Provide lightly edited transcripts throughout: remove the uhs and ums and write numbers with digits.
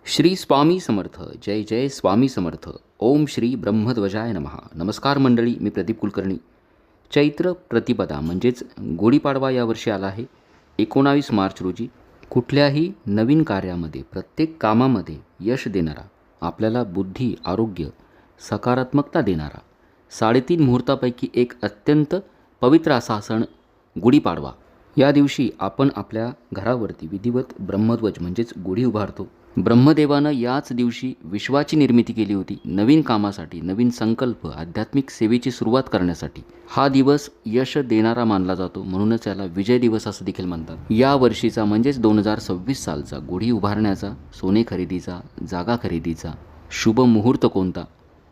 श्री स्वामी समर्थ. जय जय स्वामी समर्थ. ओम श्री ब्रह्मध्वजाय नमः. नमस्कार मंडळी, मी प्रदीप कुलकर्णी. चैत्र प्रतिपदा म्हणजेच गुढीपाडवा यावर्षी आला आहे 19 मार्च रोजी. कुठल्याही नवीन कार्यामध्ये, प्रत्येक कामामध्ये यश देणारा, आपल्याला बुद्धी, आरोग्य, सकारात्मकता देणारा 3.5 मुहूर्तापैकी एक अत्यंत पवित्र असा सण गुढीपाडवा. या दिवशी आपण आपल्या घरावरती विधिवत ब्रह्मध्वज म्हणजेच गुढी उभारतो. ब्रह्मदेवानं याच दिवशी विश्वाची निर्मिती केली होती. नवीन कामासाठी, नवीन संकल्प, आध्यात्मिक सेवेची सुरुवात करण्यासाठी हा दिवस यश देणारा मानला जातो. म्हणूनच याला विजय दिवस असं देखील म्हणतात. या वर्षीचा म्हणजेच 2026 सालचा गुढी उभारण्याचा, सोने खरेदीचा, जागा खरेदीचा शुभ मुहूर्त कोणता,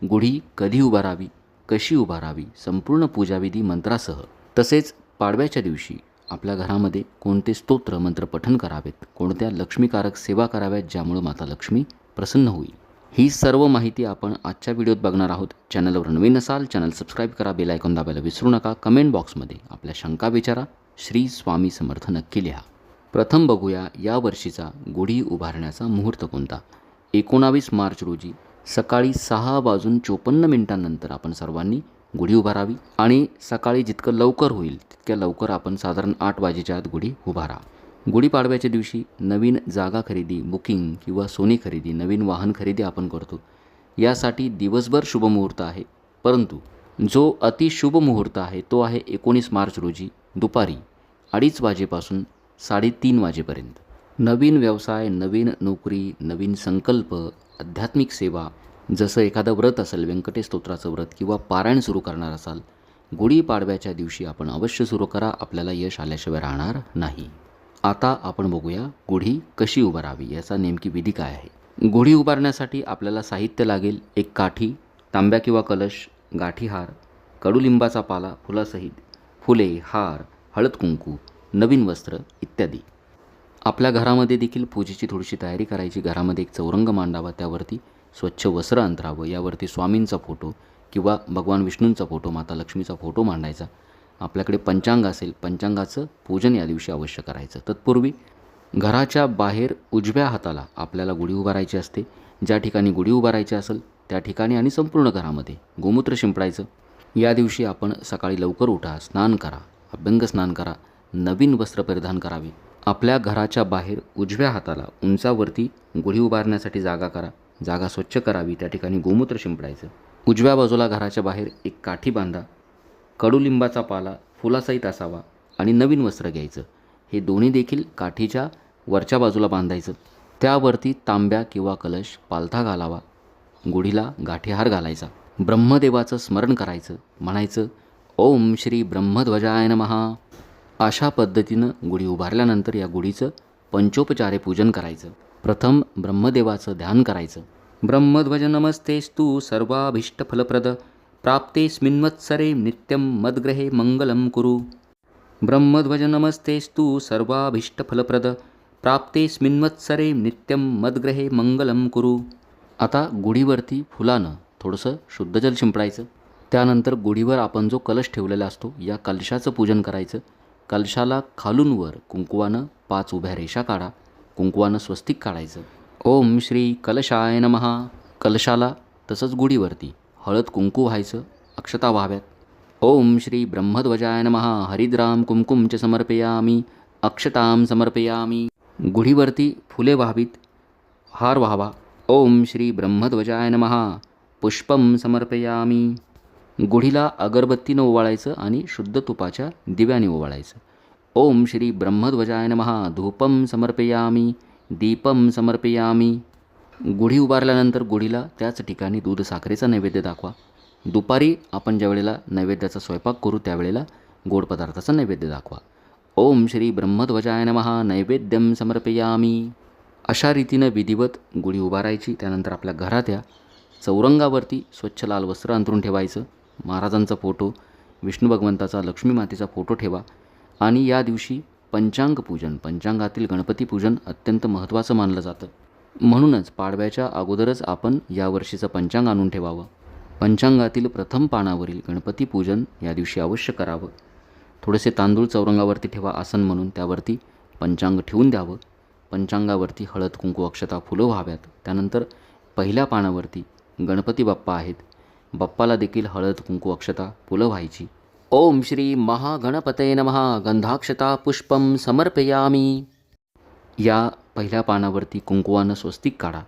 गुढी कधी उभारावी, कशी उभारावी, संपूर्ण पूजाविधी मंत्रासह, तसेच पाडव्याच्या दिवशी आपल्या घरामध्ये कोणते स्तोत्र मंत्र पठण करावेत, कोणत्या लक्ष्मीकारक सेवा कराव्यात ज्यामुळे माता लक्ष्मी प्रसन्न होईल, ही सर्व माहिती आपण आजच्या व्हिडिओत बघणार आहोत. चॅनलवर नवीन असाल चॅनल सबस्क्राईब करा, बेल आयकॉन दाबायला विसरू नका. कमेंट बॉक्समध्ये आपल्या शंका विचारा, श्री स्वामी समर्थ नक्की लिहा. प्रथम बघूया या वर्षीचा गुढी उभारण्याचा मुहूर्त कोणता. 19 मार्च रोजी सकाळी 6:54 आपण सर्वांनी गुढी उभारावी आणि सकाळी जितकं लवकर होईल तितक्या लवकर आपण साधारण 8 वाजेच्या आत गुढी उभारा. गुढीपाडव्याच्या दिवशी नवीन जागा खरेदी, बुकिंग किंवा सोने खरेदी, नवीन वाहन खरेदी आपण करतो. यासाठी दिवसभर शुभ मुहूर्त आहे, परंतु जो अतिशुभ मुहूर्त आहे तो आहे 19 मार्च रोजी दुपारी 2:30 वाजेपासून 3:30 वाजेपर्यंत. नवीन व्यवसाय, नवीन नोकरी, नवीन संकल्प, आध्यात्मिक सेवा, जसं एखादं व्रत असेल, व्यंकटेश स्तोत्राचं व्रत किंवा पारायण सुरू करणार असाल, गुढीपाडव्याच्या दिवशी आपण अवश्य सुरू करा. आपल्याला यश आल्याशिवाय राहणार नाही. आता आपण बघूया गुढी कशी उभारावी, याचा नेमकी विधी काय आहे. गुढी उभारण्यासाठी आपल्याला साहित्य लागेल. एक काठी, तांब्या किंवा कलश, गाठीहार, कडुलिंबाचा पाला फुलासहित, फुले, हार, हळद कुंकू, नवीन वस्त्र इत्यादी. आपल्या घरामध्ये देखील पूजेची थोडीशी तयारी करायची. घरामध्ये एक चौरंग मांडावा, त्यावरती स्वच्छ वस्त्र अंतरावं, यावरती स्वामींचा फोटो किंवा भगवान विष्णूंचा फोटो, माता लक्ष्मीचा फोटो मांडायचा. आपल्याकडे पंचांग असेल, पंचांगाचं पूजन या दिवशी अवश्य करायचं. तत्पूर्वी घराच्या बाहेर उजव्या हाताला आपल्याला गुढी उभारायची असते. ज्या ठिकाणी गुढी उभारायची असेल त्या ठिकाणी आणि संपूर्ण घरामध्ये गोमूत्र शिंपडायचं. या दिवशी आपण सकाळी लवकर उठा, स्नान करा, अभ्यंग स्नान करा, नवीन वस्त्र परिधान करावे. आपल्या घराच्या बाहेर उजव्या हाताला उंचावरती गुढी उभारण्यासाठी जागा करा. जागा स्वच्छ करावी, त्या ठिकाणी गोमूत्र शिंपडायचं. उजव्या बाजूला घराच्या बाहेर एक काठी बांधा. कडुलिंबाचा पाला फुलासहित असावा आणि नवीन वस्त्र घ्यायचं. हे दोन्ही देखील काठीच्या वरच्या बाजूला बांधायचं. त्यावरती तांब्या किंवा कलश, पालथा घालावा. गुढीला गाठीहार घालायचा. ब्रह्मदेवाचं स्मरण करायचं. म्हणायचं ओम श्री ब्रह्मध्वजाय नमः. अशा पद्धतीनं गुढी उभारल्यानंतर या गुढीचं पंचोपचारे पूजन करायचं. प्रथम ब्रह्मदेवाचं ध्यान करायचं. ब्रह्मध्वज नमस्तेस्तु सर्वाभीष्टफलप्रद प्राप्तेस्मिन्वत्सरे नित्यं मद्ग्रहे मंगलं कुरु. ब्रह्मध्वज नमस्तेस्तु सर्वाभीष्टफलप्रद प्राप्तेस्मिन्वत्सरे नित्यं मद्ग्रहे मंगलं कुरु. आता गुढीवरती फुलानं थोडंसं शुद्ध जल शिंपडायचं. त्यानंतर गुढीवर आपण जो कलश ठेवलेला असतो या कलशाचं पूजन करायचं. कलशाला खालून वर कुंकवानं 5 उभ्या रेषा काढा. कुंकवानं स्वस्तिक काढायचं. ओम श्री कलशाय नमः. कलशाला तसंच गुढीवरती हळद कुंकू व्हायचं, अक्षता व्हाव्यात. ओम श्री ब्रह्मध्वजाय नमः. हरिद्राम कुंकुम च समर्पयामी, अक्षतां समर्पयामी. गुढीवरती फुले व्हावीत, हार व्हावा. ओम श्री ब्रह्मध्वजाय नमः. पुष्पम समर्पयामी. गुढीला अगरबत्तीनं ओवाळायचं आणि शुद्ध तुपाच्या दिव्याने ओवाळायचं. ओम श्री ब्रह्मध्वजाय नमः. धूपम समर्पयामी, दीपम समर्पयामी. गुढी उभारल्यानंतर गुढीला त्याच ठिकाणी दूध साखरेचा नैवेद्य दाखवा. दुपारी आपण ज्या वेळेला नैवेद्याचा स्वयंपाक करू त्यावेळेला गोड पदार्थाचा नैवेद्य दाखवा. ओम श्री ब्रह्मध्वजाय नमः. नैवेद्यम समर्पयामी. अशा रीतीनं विधिवत गुढी उभारायची. त्यानंतर आपल्या घरात या चौरंगावरती स्वच्छ लाल वस्त्र अंथरून ठेवायचं. महाराजांचा फोटो, विष्णू भगवंताचा, लक्ष्मी मातेचा फोटो ठेवा. आणि या दिवशी पंचांग पूजन, पंचांगातील गणपती पूजन अत्यंत महत्त्वाचं मानलं जातं. म्हणूनच पाडव्याच्या अगोदरच आपण यावर्षीचं पंचांग आणून ठेवावं. पंचांगातील प्रथम पानावरील गणपती पूजन या दिवशी अवश्य करावं. थोडेसे तांदूळ चौरंगावरती ठेवा आसन म्हणून, त्यावरती पंचांग ठेवून द्यावं. पंचांगावरती हळद कुंकू अक्षता फुलं व्हाव्यात. त्यानंतर पहिल्या पानावरती गणपती बाप्पा आहेत. बाप्पाला देखील हळद कुंकू अक्षता फुलं व्हायची. ओम श्री महागणपते नमः गंधाक्षता पुष्पम समर्पयामी. या पहिल्या पानावरती कुंकवानं स्वस्तिक काढा.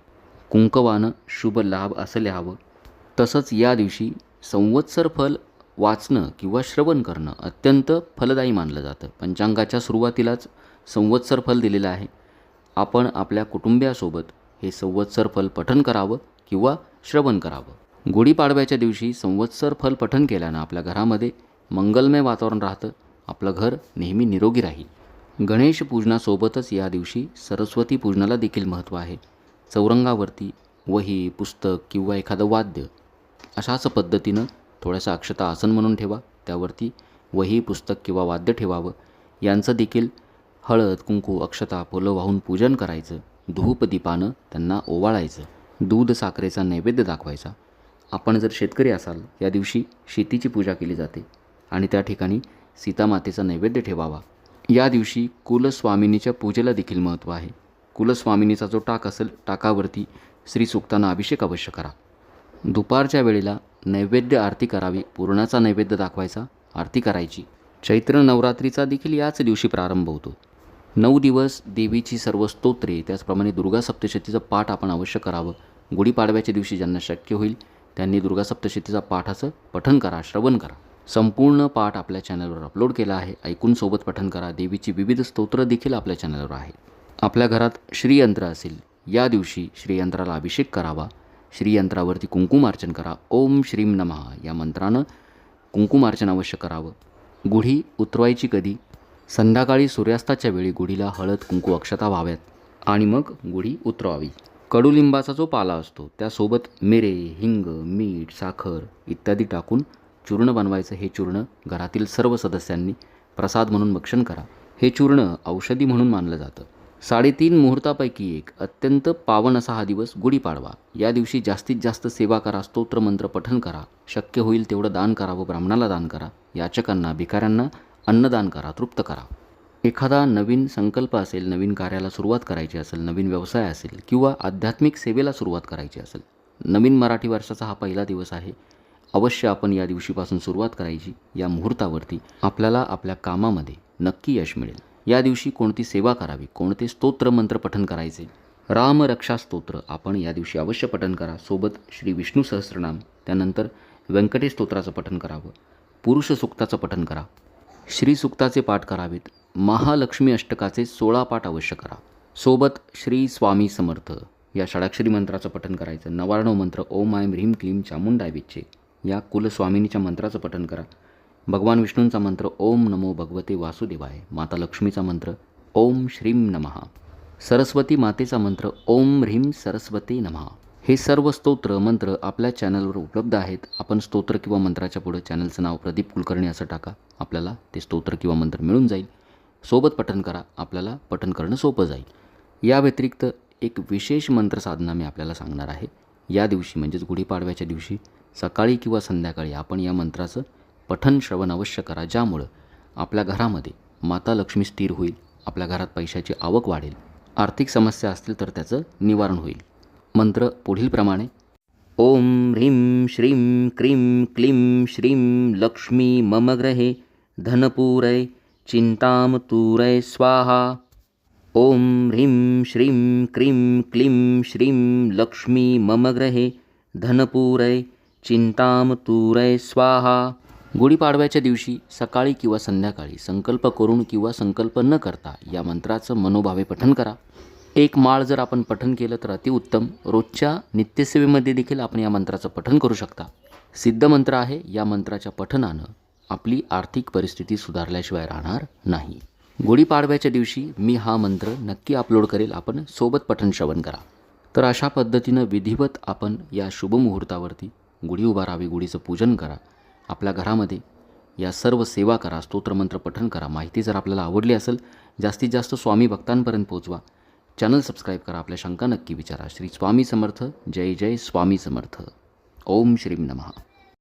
कुंकवानं शुभ लाभ असं लिहावं. तसंच या दिवशी संवत्सर फल वाचणं किंवा श्रवण करणं अत्यंत फलदायी मानलं जातं. पंचांगाच्या सुरुवातीलाच संवत्सर फल दिलेलं आहे. आपण आपल्या कुटुंबियासोबत हे संवत्सर फल पठण करावं किंवा श्रवण करावं. गुढीपाडव्याच्या दिवशी संवत्सर फल पठण केल्यानं आपल्या घरामध्ये मंगलमय वातावरण राहतं. आपलं घर नेहमी निरोगी राहील. गणेश पूजनासोबतच या दिवशी सरस्वती पूजनाला देखील महत्त्व आहे. चौरंगावरती वही, पुस्तक किंवा एखादं वाद्य अशाच पद्धतीनं थोड्याशा अक्षता आसन म्हणून ठेवा. त्यावरती वही, पुस्तक किंवा वाद्य ठेवावं. यांचं देखील हळद कुंकू अक्षता फुलं वाहून पूजन करायचं. धूप दीपानं त्यांना ओवाळायचं. दूध साखरेचा नैवेद्य दाखवायचा. आपण जर शेतकरी असाल या दिवशी शेतीची पूजा केली जाते आणि त्या ठिकाणी सीतामातेचा नैवेद्य ठेवावा. या दिवशी कुलस्वामिनीच्या पूजेला देखील महत्त्व आहे. कुलस्वामिनीचा जो टाक असेल टाकावरती श्रीसूक्तांना अभिषेक अवश्य करा. दुपारच्या वेळेला नैवेद्य आरती करावी. पुरणाचा नैवेद्य दाखवायचा, आरती करायची. चैत्र नवरात्रीचा देखील याच दिवशी प्रारंभ होतो. 9 दिवस देवीची सर्व स्तोत्रे त्याचप्रमाणे दुर्गा सप्तशतीचं पाठ आपण अवश्य करावं. गुढीपाडव्याच्या दिवशी ज्यांना शक्य होईल त्यांनी दुर्गा सप्तशतीचा पाठाचं पठण करा, श्रवण करा. संपूर्ण पाठ आपल्या चॅनलवर अपलोड केला आहे. ऐकून सोबत पठण करा. देवीची विविध स्तोत्र देखील आपल्या चॅनलवर आहे. आपल्या घरात श्रीयंत्र असेल या दिवशी श्रीयंत्राला अभिषेक करावा. श्रीयंत्रावरती कुंकुमार्चन करा. ओम श्रीम नमः या मंत्रानं कुंकुमार्चन अवश्य करावं. गुढी उतरवायची कधी? संध्याकाळी सूर्यास्ताच्या वेळी गुढीला हळद कुंकू अक्षता व्हाव्यात आणि मग गुढी उतरवावी. कडुलिंबाचा जो पाला असतो त्यासोबत मिरे, हिंग, मीठ, साखर इत्यादी टाकून चूर्ण बनवायचं. हे चूर्ण घरातील सर्व सदस्यांनी प्रसाद म्हणून भक्षण करा. हे चूर्ण औषधी म्हणून मानलं जातं. 3.5 मुहूर्तापैकी एक अत्यंत पावन असा हा दिवस गुढीपाडवा. या दिवशी जास्तीत जास्त सेवा करा, स्तोत्रमंत्र पठण करा. शक्य होईल तेवढं दान करावं. ब्राह्मणाला दान करा. याचकांना, भिकाऱ्यांना अन्नदान करा, तृप्त करा. एखादा नवीन संकल्प असेल, नवीन कार्याला सुरुवात करायची असेल, नवीन व्यवसाय असेल किंवा आध्यात्मिक सेवेला सुरुवात करायची असेल, नवीन मराठी वर्षाचा हा पहिला दिवस आहे. अवश्य आपण या दिवशीपासून सुरुवात करायची. या मुहूर्तावरती आपल्याला आपल्या कामामध्ये नक्की यश मिळेल. या दिवशी कोणती सेवा करावी, कोणते स्तोत्र मंत्र पठण करायचे? रामरक्षा स्तोत्र आपण या दिवशी अवश्य पठण करा. सोबत श्री विष्णू सहस्रनाम, त्यानंतर व्यंकटेश स्तोत्राचं पठण करावं. पुरुष सूक्ताचं पठण करा. श्री सूक्ताचे पाठ करावेत. महालक्ष्मी अष्टकाचे 16 पाठ अवश्य करा. सोबत श्री स्वामी समर्थ या षडाक्षरी मंत्राचं पठण करायचं. 99 मंत्र ओम ऐं ह्रीं क्लीं चामुंडाय विच्चे या कुलस्वामिनीच्या मंत्राचं पठण करा. भगवान विष्णूंचा मंत्र ओम नमो भगवते वासुदेवाय. माता लक्ष्मीचा मंत्र ओम श्रीं नमः. सरस्वती मातेचा मंत्र ओम ह्रीं सरस्वती नमः. हे सर्व स्तोत्र मंत्र आपल्या चॅनलवर उपलब्ध आहेत. आपण स्तोत्र किंवा मंत्राच्या पुढे चॅनलचं नाव प्रदीप कुलकर्णी असं टाका. आपल्याला ते स्तोत्र किंवा मंत्र मिळून जाईल. सोबत पठण करा. आपल्याला पठण करणं सोपं जाईल. या व्यतिरिक्त एक विशेष मंत्रसाधना मी आपल्याला सांगणार आहे. या दिवशी म्हणजेच गुढीपाडव्याच्या दिवशी सकाळी किंवा संध्याकाळी आपण या मंत्राचं पठण श्रवण अवश्य करा. ज्यामुळं आपल्या घरामध्ये माता लक्ष्मी स्थिर होईल. आपल्या घरात पैशाची आवक वाढेल. आर्थिक समस्या असतील तर त्याचं निवारण होईल. मंत्र पुढीलप्रमाणे ओम ह्रीं श्रीं क्रीं क्लीं श्रीं लक्ष्मी मम ग्रहे धनपूरय चिंतामतूरय स्वाहा. ओम ह्रीं श्रीं क्रीं क्लीं श्रीं लक्ष्मी मम ग्रहे धनपूरय चिंतामतूरय स्वाहा. गुढीपाडव्याच्या दिवशी सकाळी किंवा संध्याकाळी संकल्प करून किंवा संकल्प न करता या मंत्राचं मनोभावे पठण करा. एक माळ जर आपण पठण केलं तर अतिउत्तम. रोजच्या नित्यसेवेमध्ये देखील आपण या मंत्राचं पठण करू शकता. सिद्ध मंत्र आहे. या मंत्राच्या पठणानं आपली आर्थिक परिस्थिती सुधारल्याशिवाय राहणार नाही. गुढीपाडव्याच्या दिवशी मी हा मंत्र नक्की अपलोड करेल. आपण सोबत पठण श्रवण करा. तर अशा पद्धतीनं विधिवत आपण या शुभमुहूर्तावरती गुढी उभारावी, गुढीचं पूजन करा. आपल्या घरामध्ये या सर्व सेवा करा, स्तोत्रमंत्र पठण करा. माहिती जर आपल्याला आवडली असेल जास्तीत जास्त स्वामी भक्तांपर्यंत पोहोचवा. चॅनल सबस्क्राईब करा. आपल्या शंका नक्की विचारा. श्री स्वामी समर्थ. जय जय स्वामी समर्थ. ओम श्रीं नमः.